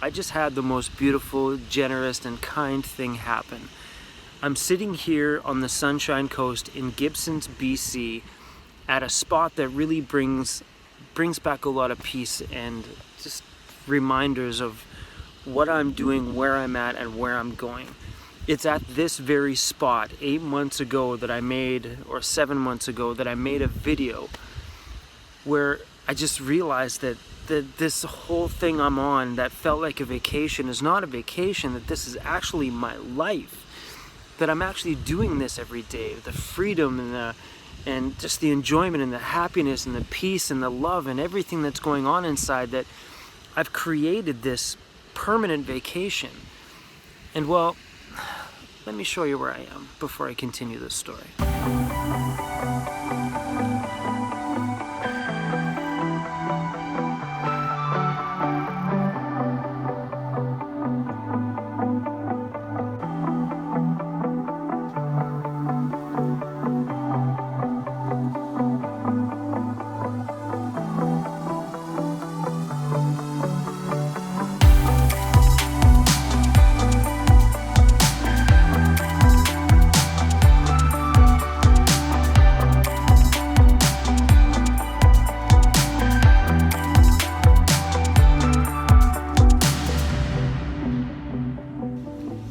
I just had the most beautiful, generous, and kind thing happen. I'm sitting here on the Sunshine Coast in Gibsons, BC, at a spot that really brings back a lot of peace and just reminders of what I'm doing, where I'm at, and where I'm going. It's at this very spot 8 months ago that I made, or 7 months ago, that I made a video where I just realized that this whole thing I'm on that felt like a vacation is not a vacation, that this is actually my life, that I'm actually doing this every day. The freedom and just the enjoyment and the happiness and the peace and the love and everything that's going on inside, that I've created this permanent vacation. And well, let me show you where I am before I continue this story.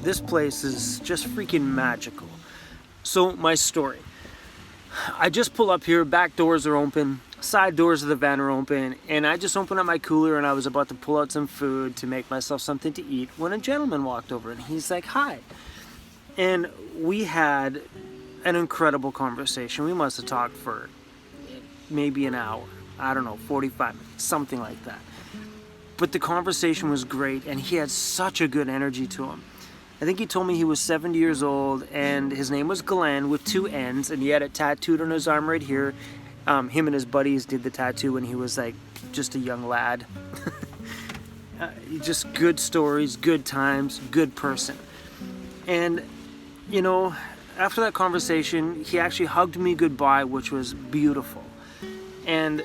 This place is just freaking magical. So my story. I just pull up here, back doors are open, side doors of the van are open, and I just opened up my cooler and I was about to pull out some food to make myself something to eat when a gentleman walked over and he's like, "Hi." And we had an incredible conversation. We must have talked for maybe an hour. I don't know, 45 minutes, something like that. But the conversation was great and he had such a good energy to him. I think he told me he was 70 years old and his name was Glenn with 2 N's, and he had it tattooed on his arm right here. Him and his buddies did the tattoo when he was like just a young lad. Just good stories, good times, good person. And you know, after that conversation, he actually hugged me goodbye, which was beautiful. And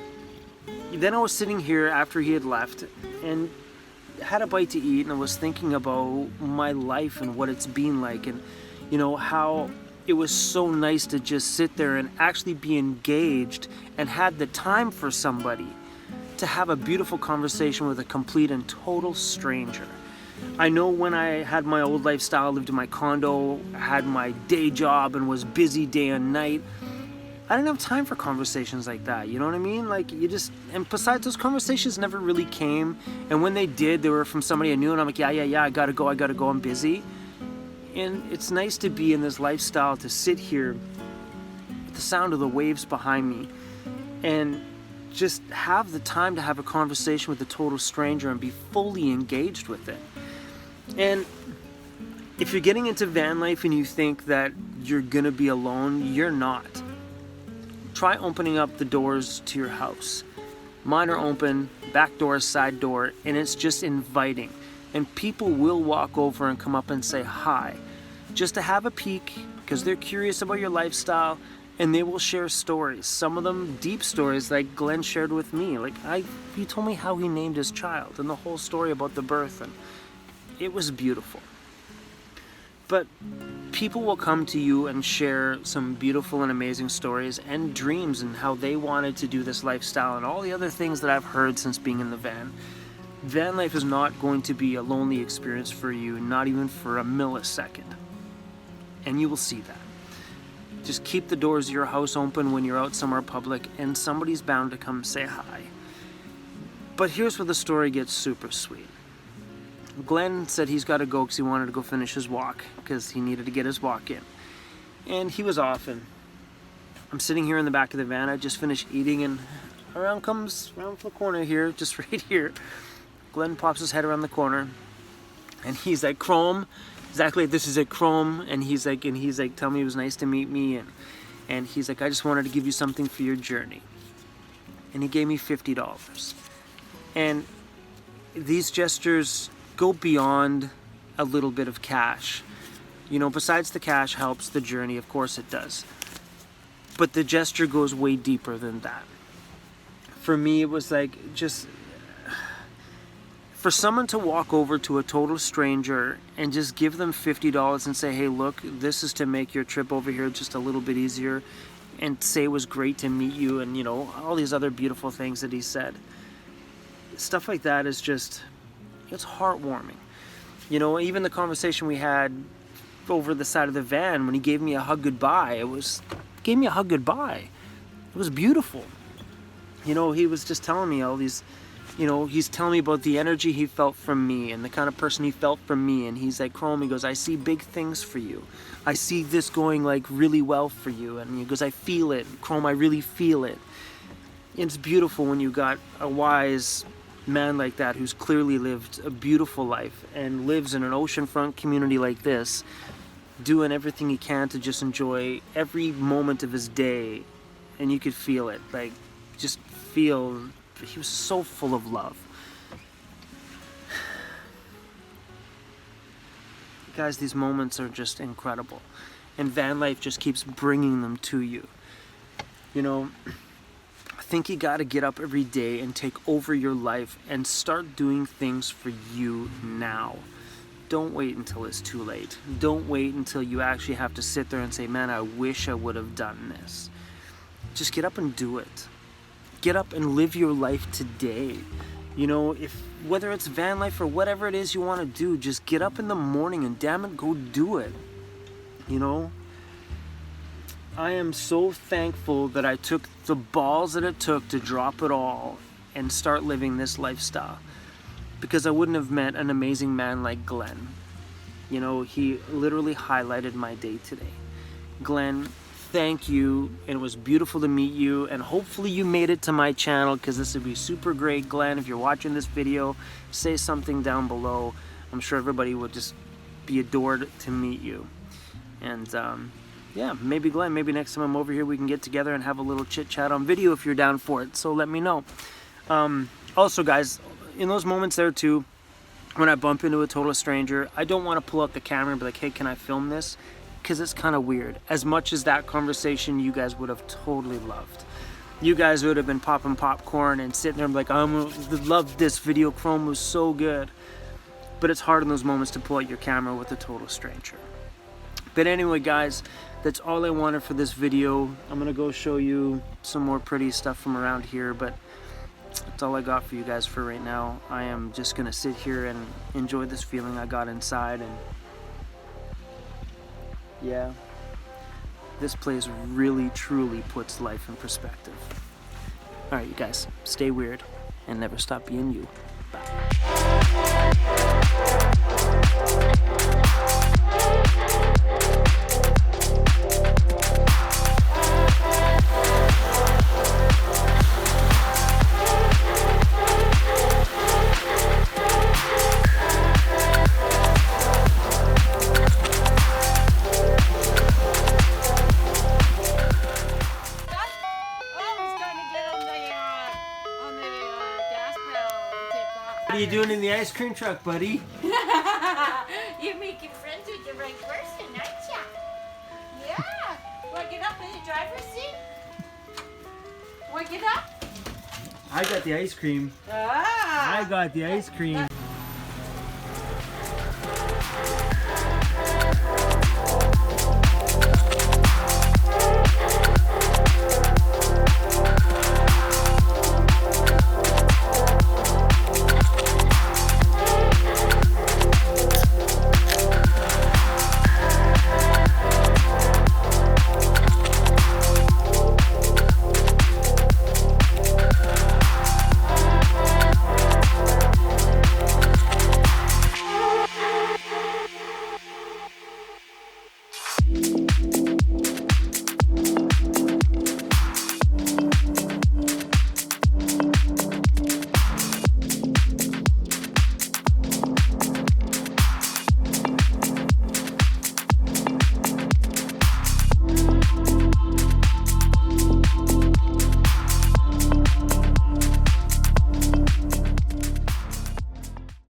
then I was sitting here after he had left and had a bite to eat, and I was thinking about my life and what it's been like, and you know, how it was so nice to just sit there and actually be engaged and had the time for somebody to have a beautiful conversation with a complete and total stranger. I know when I had my old lifestyle, lived in my condo, had my day job and was busy day and night, I didn't have time for conversations like that, you know what I mean? Like, and besides, those conversations never really came, and when they did, they were from somebody I knew, and I'm like, yeah, I gotta go, I'm busy. And it's nice to be in this lifestyle, to sit here with the sound of the waves behind me, and just have the time to have a conversation with a total stranger and be fully engaged with it. And if you're getting into van life and you think that you're gonna be alone, you're not. Try opening up the doors to your house. Mine are open, back door, side door, and it's just inviting. And people will walk over and come up and say hi, just to have a peek, because they're curious about your lifestyle, and they will share stories. Some of them deep stories, like Glenn shared with me. He told me how he named his child and the whole story about the birth, and it was beautiful. But people will come to you and share some beautiful and amazing stories and dreams and how they wanted to do this lifestyle and all the other things that I've heard since being in the van. Van life is not going to be a lonely experience for you, not even for a millisecond. And you will see that. Just keep the doors of your house open when you're out somewhere public, and somebody's bound to come say hi. But here's where the story gets super sweet. Glenn said he's got to go because he wanted to go finish his walk, because he needed to get his walk in. And he was off, and I'm sitting here in the back of the van. I just finished eating, and around the corner here, just right here, Glenn pops his head around the corner, and he's like, "Chrome," exactly, this is it, Chrome. And he's like, "Tell me it was nice to meet me," and he's like, "I just wanted to give you something for your journey." And he gave me $50. And these gestures go beyond a little bit of cash. You know, besides the cash helps the journey, of course it does. But the gesture goes way deeper than that. For me, it was like just For someone to walk over to a total stranger and just give them $50 and say, hey, look, this is to make your trip over here just a little bit easier, and say it was great to meet you, and you know, all these other beautiful things that he said. Stuff like that is just, it's heartwarming. You know, even the conversation we had over the side of the van when he gave me a hug goodbye, it was beautiful. You know, he was just telling me all these, you know, he's telling me about the energy he felt from me and the kind of person he felt from me. And he's like, Chrome, he goes, I see big things for you. I see this going like really well for you. And he goes, I feel it. Chrome, I really feel it. It's beautiful when you got a wise man like that who's clearly lived a beautiful life and lives in an oceanfront community like this, doing everything he can to just enjoy every moment of his day. And you could feel it, like, just feel, he was so full of love. Guys, these moments are just incredible, and van life just keeps bringing them to you. You know, I think you got to get up every day and take over your life and start doing things for you now. Don't wait until it's too late. Don't wait until you actually have to sit there and say, man, I wish I would have done this. Just get up and do it. Get up and live your life today. You know, whether it's van life or whatever it is you want to do, just get up in the morning and damn it, go do it. You know, I am so thankful that I took the balls that it took to drop it all and start living this lifestyle, because I wouldn't have met an amazing man like Glenn. You know, he literally highlighted my day today. Glenn, thank you, and it was beautiful to meet you, and hopefully you made it to my channel, because this would be super great. Glenn, if you're watching this video, say something down below. I'm sure everybody would just be adored to meet you. And yeah, maybe Glenn, maybe next time I'm over here we can get together and have a little chit chat on video if you're down for it, so let me know. Also guys, in those moments there too, when I bump into a total stranger, I don't want to pull out the camera and be like, hey, can I film this? Because it's kind of weird. As much as that conversation you guys would have totally loved. You guys would have been popping popcorn and sitting there and be like, I loved this video, Chrome was so good. But it's hard in those moments to pull out your camera with a total stranger. But anyway guys, that's all I wanted for this video. I'm gonna go show you some more pretty stuff from around here, but that's all I got for you guys for right now. I am just gonna sit here and enjoy this feeling I got inside, and yeah, this place really truly puts life in perspective. Alright you guys, stay weird and never stop being you. Bye. What are you doing in the ice cream truck, buddy? You're making friends with the right person, aren't ya? Yeah. Want to get up in the driver's seat? Want to get up? I got the ice cream. Ah. I got the ice cream.